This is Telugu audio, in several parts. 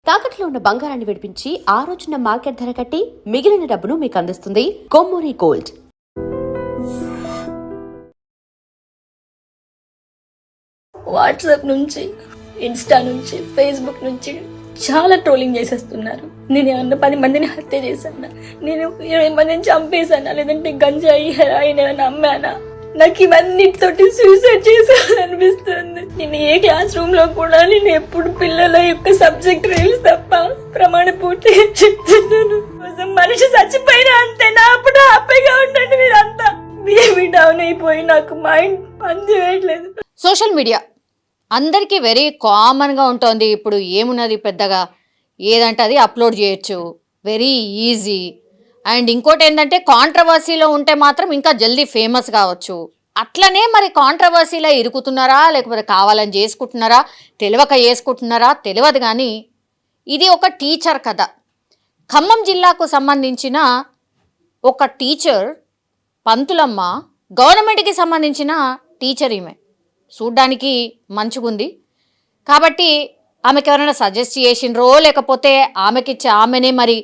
తాకట్లో ఉన్న బంగారాన్ని విడిపించి ఆ రోజున మార్కెట్ ధర కట్టి మిగిలిన డబ్బును మీకు అందిస్తుంది కొమ్మూరి గోల్డ్. వాట్సాప్ నుంచి, ఇన్స్టా నుంచి, ఫేస్బుక్ నుంచి చాలా ట్రోలింగ్ చేసేస్తున్నారు. నేను ఏమన్నా 10 మందిని హత్య చేశానా, నేను 20 మందిని చంపేశానా, లేదంటే గంజాయి హెరాయిన్ ఏమైనా అమ్మానా, నాకు ఇవన్నిటితోటి సూసైడ్ చేశాననిపిస్తుంది. నేను ఏ క్లాస్ రూమ్ లో కూడా నేను ఎప్పుడు పిల్లల యొక్క సబ్జెక్ట్ రీల్స్ తప్ప ప్రమాణ పూర్తిగా చెప్తున్నాను. మనిషి చచ్చిపోయినా అంతే, నా అప్పుడు హ్యాపీగా ఉండండి. మీరంతా బీపీ డౌన్ అయిపోయి నాకు మైండ్ పని చేయట్లేదు. సోషల్ మీడియా అందరికీ వెరీ కామన్గా ఉంటుంది. ఇప్పుడు ఏమున్నది పెద్దగా, ఏదంటే అది అప్లోడ్ చేయొచ్చు, వెరీ ఈజీ. అండ్ ఇంకోటి ఏంటంటే కాంట్రవర్సీలో ఉంటే మాత్రం ఇంకా జల్దీ ఫేమస్ కావచ్చు. అట్లనే మరి కాంట్రవర్సీలో ఇరుకుతున్నారా, లేకపోతే కావాలని చేసుకుంటున్నారా, తెలియక చేసుకుంటున్నారా తెలియదు. కానీ ఇది ఒక టీచర్ కథ. ఖమ్మం జిల్లాకు సంబంధించిన ఒక టీచర్ పంతులమ్మ, గవర్నమెంట్కి సంబంధించిన టీచర్. ఈమె చూడ్డానికి మంచిగుంది కాబట్టి ఆమెకి ఎవరైనా సజెస్ట్ చేసినరో, లేకపోతే ఆమెనే మరి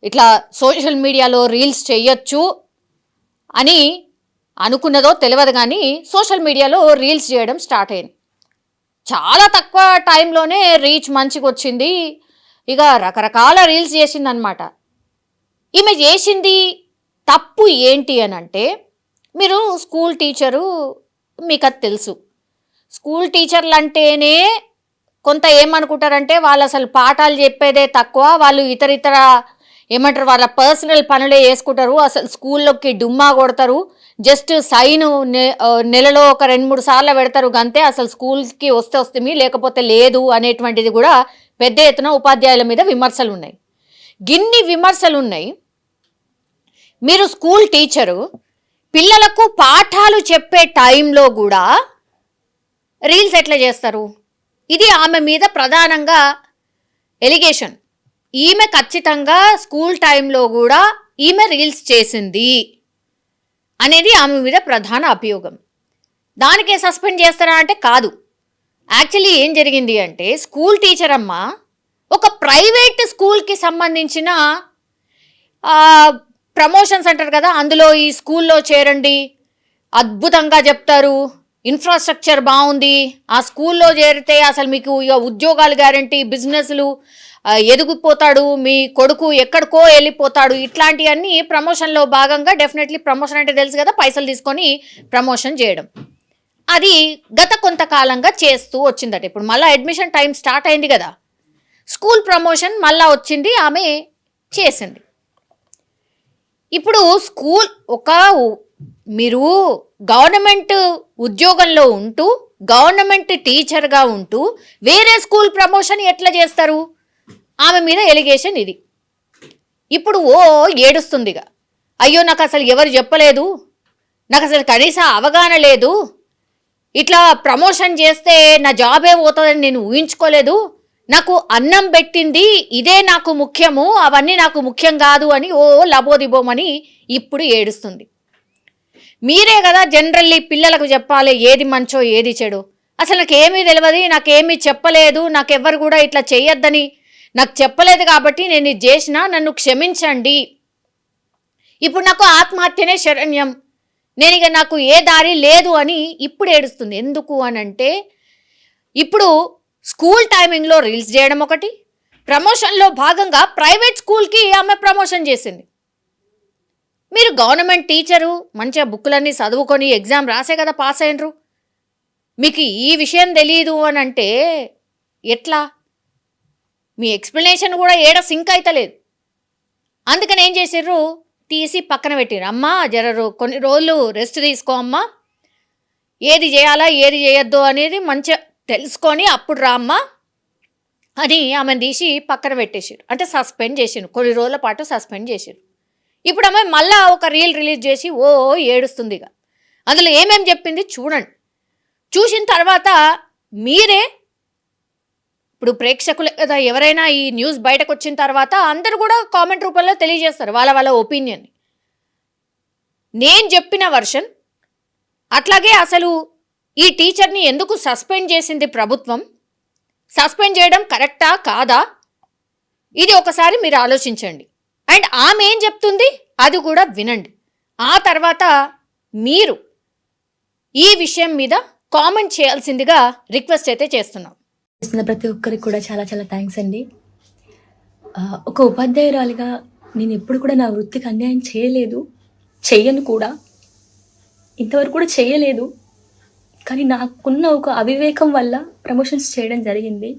ఇట్లా సోషల్ మీడియాలో రీల్స్ చేయొచ్చు అని అనుకున్నదో తెలియదు. కానీ సోషల్ మీడియాలో రీల్స్ చేయడం స్టార్ట్ అయింది. చాలా తక్కువ టైంలోనే రీచ్ మంచిగా వచ్చింది. ఇక రకరకాల రీల్స్ చేసిందనమాట. ఈమె చేసింది తప్పు ఏంటి అని అంటే, మీరు స్కూల్ టీచరు, మీకు అది తెలుసు. స్కూల్ టీచర్లు అంటేనే కొంత ఏమనుకుంటారంటే వాళ్ళు అసలు పాఠాలు చెప్పేదే తక్కువ, వాళ్ళు ఇతర ఏమంటారు వాళ్ళ పర్సనల్ పనులే చేసుకుంటారు, అసలు స్కూల్లోకి డుమ్మా కొడతారు, జస్ట్ సైను నెలలో ఒక 2-3 సార్లు పెడతారు గంతే, అసలు స్కూల్కి వస్తే లేకపోతే లేదు అనేటువంటిది కూడా పెద్ద ఎత్తున ఉపాధ్యాయుల మీద విమర్శలు ఉన్నాయి. గిన్ని విమర్శలు ఉన్నాయి. మీరు స్కూల్ టీచరు, పిల్లలకు పాఠాలు చెప్పే టైంలో కూడా రీల్స్ ఎట్లా చేస్తారు? ఇది ఆమె మీద ప్రధానంగా ఎలిగేషన్. ఈమె ఖచ్చితంగా స్కూల్ టైంలో కూడా ఈమె రీల్స్ చేసింది అనేది ఆమె మీద ప్రధాన అభియోగం. దానికే సస్పెండ్ చేస్తారా అంటే కాదు. యాక్చువల్లీ ఏం జరిగింది అంటే, స్కూల్ టీచర్ అమ్మ ఒక ప్రైవేట్ స్కూల్కి సంబంధించిన ప్రమోషన్స్ అంటారు కదా, అందులో ఈ స్కూల్లో చేరండి, అద్భుతంగా చెప్తారు, ఇన్ఫ్రాస్ట్రక్చర్ బాగుంది, ఆ స్కూల్లో చేరితే అసలు మీకు ఇక ఉద్యోగాలు గ్యారంటీ, బిజినెస్లు ఎదిగిపోతాడు, మీ కొడుకు ఎక్కడికో వెళ్ళిపోతాడు, ఇట్లాంటివన్నీ ప్రమోషన్లో భాగంగా. డెఫినెట్లీ ప్రమోషన్ అంటే తెలుసు కదా, పైసలు తీసుకొని ప్రమోషన్ చేయడం. అది గత కొంతకాలంగా చేస్తూ వచ్చిందట. ఇప్పుడు మళ్ళీ అడ్మిషన్ టైం స్టార్ట్ అయింది కదా, స్కూల్ ప్రమోషన్ మళ్ళీ వచ్చింది, ఆమె చేసింది. ఇప్పుడు స్కూల్ మీరు గవర్నమెంట్ ఉద్యోగంలో ఉంటూ, గవర్నమెంట్ టీచర్గా ఉంటూ వేరే స్కూల్ ప్రమోషన్ ఎట్లా చేస్తారు? ఆమె మీద ఎలిగేషన్ ఇది. ఇప్పుడు ఏడుస్తుందిగా, అయ్యో నాకు అసలు ఎవరు చెప్పలేదు, నాకు అసలు కనీస అవగాహన లేదు, ఇట్లా ప్రమోషన్ చేస్తే నా జాబే పోతుందని నేను ఊహించుకోలేదు, నాకు అన్నం పెట్టింది ఇదే నాకు ముఖ్యము, అవన్నీ నాకు ముఖ్యం కాదు అని లబోదిబోమని ఇప్పుడు ఏడుస్తుంది. మీరే కదా జనరల్లీ పిల్లలకు చెప్పాలి ఏది మంచో ఏది చెడు. అసలు నాకేమీ తెలియదు, నాకేమీ చెప్పలేదు, నాకెవ్వరు కూడా ఇట్లా చేయొద్దని నాకు చెప్పలేదు కాబట్టి నేను ఇది చేసినా, నన్ను క్షమించండి, ఇప్పుడు నాకు ఆత్మహత్యనే శరణ్యం, నేను ఇక నాకు ఏ దారి లేదు అని ఇప్పుడు ఏడుస్తుంది. ఎందుకు అని అంటే, ఇప్పుడు స్కూల్ టైమింగ్లో రీల్స్ చేయడం ఒకటి, ప్రమోషన్లో భాగంగా ప్రైవేట్ స్కూల్కి ఆమె ప్రమోషన్ చేసింది. మీరు గవర్నమెంట్ టీచరు, మంచిగా బుక్కులన్నీ చదువుకొని ఎగ్జామ్ రాసే కదా పాస్ అయినరు, మీకు ఈ విషయం తెలియదు అని అంటే ఎట్లా? మీ ఎక్స్ప్లెనేషన్ కూడా ఏడ సింక్ అవుతలేదు. అందుకని ఏం చేసిర్రు, తీసి పక్కన పెట్టిర్రు. అమ్మా జరరు కొన్ని రోజులు రెస్ట్ తీసుకో అమ్మా, ఏది చేయాలా ఏది చేయొద్దు అనేది మంచిగా తెలుసుకొని అప్పుడు రా అమ్మా అని ఆమెను తీసి పక్కన పెట్టేసారు. అంటే సస్పెండ్ చేసారు, కొన్ని రోజుల పాటు సస్పెండ్ చేసారు. ఇప్పుడు ఆమె మళ్ళీ ఒక రీల్ రిలీజ్ చేసి ఏడుస్తుంది. ఇక అందులో ఏమేమి చెప్పింది చూడండి. చూసిన తర్వాత మీరే, ఇప్పుడు ప్రేక్షకులు కదా ఎవరైనా ఈ న్యూస్ బయటకు వచ్చిన తర్వాత అందరూ కూడా కామెంట్ రూపంలో తెలియజేస్తారు వాళ్ళ ఒపీనియన్. నేను చెప్పిన వర్షన్ అట్లాగే అసలు ఈ టీచర్ని ఎందుకు సస్పెండ్ చేసింది ప్రభుత్వం, సస్పెండ్ చేయడం కరెక్టా కాదా, ఇది ఒకసారి మీరు ఆలోచించండి. అండ్ ఆమె ఏం చెప్తుంది అది కూడా వినండి. ఆ తర్వాత మీరు ఈ విషయం మీద కామెంట్ చేయాల్సిందిగా రిక్వెస్ట్ అయితే చేస్తున్నాం. చేస్తున్న ప్రతి ఒక్కరికి కూడా చాలా చాలా థ్యాంక్స్ అండి. ఒక ఉపాధ్యాయురాలిగా నేను ఎప్పుడు కూడా నా వృత్తికి అన్యాయం చేయలేదు, చెయ్యను కూడా, ఇంతవరకు కూడా చేయలేదు. కానీ నాకున్న ఒక అవివేకం వల్ల ప్రమోషన్స్ చేయడం జరిగింది.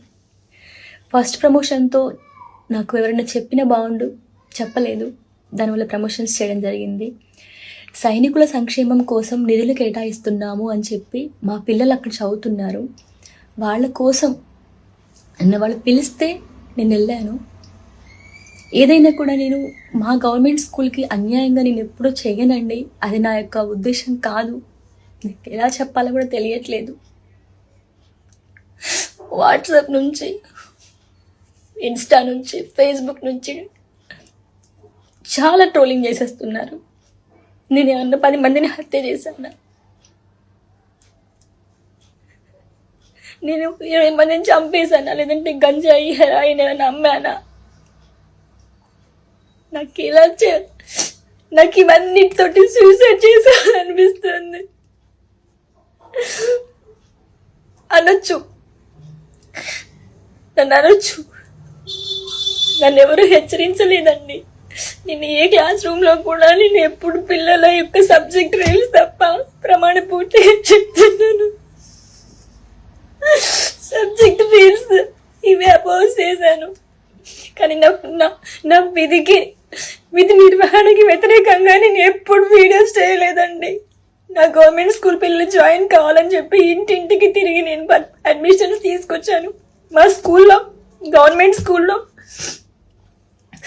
ఫస్ట్ ప్రమోషన్తో నాకు ఎవరైనా చెప్పినా బాగుండు, చెప్పలేదు, దానివల్ల ప్రమోషన్స్ చేయడం జరిగింది. సైనికుల సంక్షేమం కోసం నిధులు కేటాయిస్తున్నాము అని చెప్పి మా పిల్లలు అక్కడ చదువుతున్నారు, వాళ్ళ కోసం వాళ్ళు పిలిస్తే నేను వెళ్ళాను. ఏదైనా కూడా నేను మా గవర్నమెంట్ స్కూల్కి అన్యాయంగా నేను ఎప్పుడూ చేయనండి, అది నా యొక్క ఉద్దేశం కాదు. ఎలా చెప్పాలో కూడా తెలియట్లేదు. వాట్సాప్ నుంచి, ఇన్స్టా నుంచి, ఫేస్బుక్ నుంచి చాలా ట్రోలింగ్ చేసేస్తున్నారు. నేను ఏమన్నా 10 మందిని హత్య చేశాను, నేను 20 మందిని చంపేశానా, లేదంటే గంజాయి హెరాయిన్ ఏమైనా అమ్మానా? నాకు ఇవన్నిటితోటి సూసైడ్ చేశాననిపిస్తుంది. అనొచ్చు, నన్ను ఎవరు హెచ్చరించలేదండి. నేను ఏ క్లాస్ రూమ్లో కూడా నేను ఎప్పుడు పిల్లల యొక్క సబ్జెక్ట్ రీల్స్ తప్ప ప్రమాణ పూర్తిగా చెప్తున్నాను. సబ్జెక్ట్ రీల్స్ ఇవే అపోజ్ చేశాను. కానీ నా విధి నిర్వహణకి వ్యతిరేకంగా నేను ఎప్పుడు వీడియోస్ చేయలేదండి. నా గవర్నమెంట్ స్కూల్ పిల్లలు జాయిన్ కావాలని చెప్పి ఇంటింటికి తిరిగి నేను అడ్మిషన్స్ తీసుకొచ్చాను. మా స్కూల్లో, గవర్నమెంట్ స్కూల్లో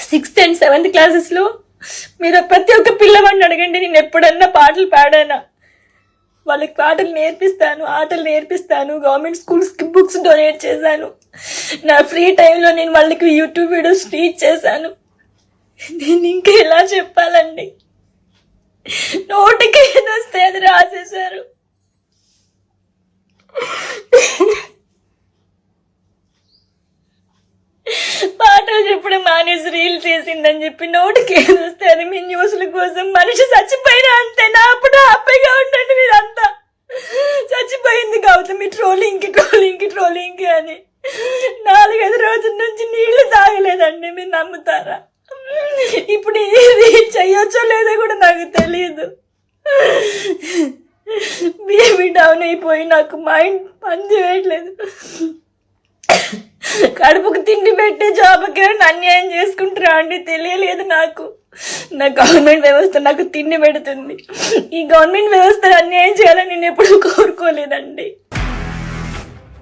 6th and 7th క్లాసెస్లో మీరు ప్రతి ఒక్క పిల్లవాడిని అడగండి, నేను ఎప్పుడన్నా పాటలు పాడానా? వాళ్ళకి పాటలు నేర్పిస్తాను, ఆటలు నేర్పిస్తాను, గవర్నమెంట్ స్కూల్స్కి బుక్స్ డొనేట్ చేశాను. నా ఫ్రీ టైంలో నేను వాళ్ళకి యూట్యూబ్ వీడియోస్ టీచ్ చేశాను. నేను ఇంకా ఎలా చెప్పాలండి? నోటికి ఏదొస్తే అది రాసేశారు. పాటలు చెప్పడం మానేసి రీల్ చేసిందని చెప్పి నోటికి ఏదొస్తే అది మీ న్యూస్ల కోసం. మనిషి చచ్చిపోయినా అంతే, నా అప్పుడు హ్యాపీగా ఉండండి మీరంతా. చచ్చిపోయింది కావచ్చు మీ ట్రోలింగ్కి అని 4-5 రోజుల నుంచి నీళ్లు తాగలేదండి, మీరు నమ్ముతారా? ఇప్పుడు ఇది చెయ్యొచ్చో లేదో కూడా నాకు తెలియదు. బీపీ డౌన్ అయిపోయి నాకు మైండ్ పని చేయట్లేదు. కడుపుకు తిండి పెట్టే జాబ్కి అన్యాయం చేసుకుంటారా అండి? తెలియలేదు నాకు. నా గవర్నమెంట్ వ్యవస్థ నాకు తిండి పెడుతుంది. ఈ గవర్నమెంట్ వ్యవస్థ అన్యాయం చేయాలని నేను ఎప్పుడు కోరుకోలేదండి.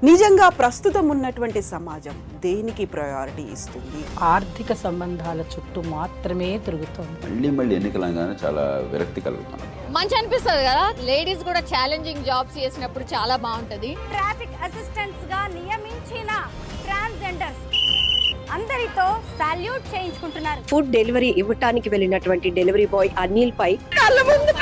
నిజంగా ప్రస్తుతం ఉన్నటువంటి సమాజం దేనికి ప్రయారిటీ ఇస్తుంది? ఆర్థిక సంబంధాల చుట్టూ మాత్రమే తిరుగుతోంది. మళ్ళీ ఎన్నికలంగానే చాలా విరక్తి కలుగుతున్నాం. మంచి అనిపిస్తుంది కదా, లేడీస్ కూడా ఛాలెంజింగ్ జాబ్స్ చేసినప్పుడు చాలా బాగుంటది. ట్రాఫిక్ అసిస్టెంట్స్ గా నియమించిన ట్రాన్స్జెండర్స్ అందరితో సాల్యూట్ చేయించుకుంటున్నారు. ఫుడ్ డెలివరీ ఇవ్వటానికి వెళ్ళినటువంటి డెలివరీ బాయ్ అనిల్ పై కళ్ళ ముందు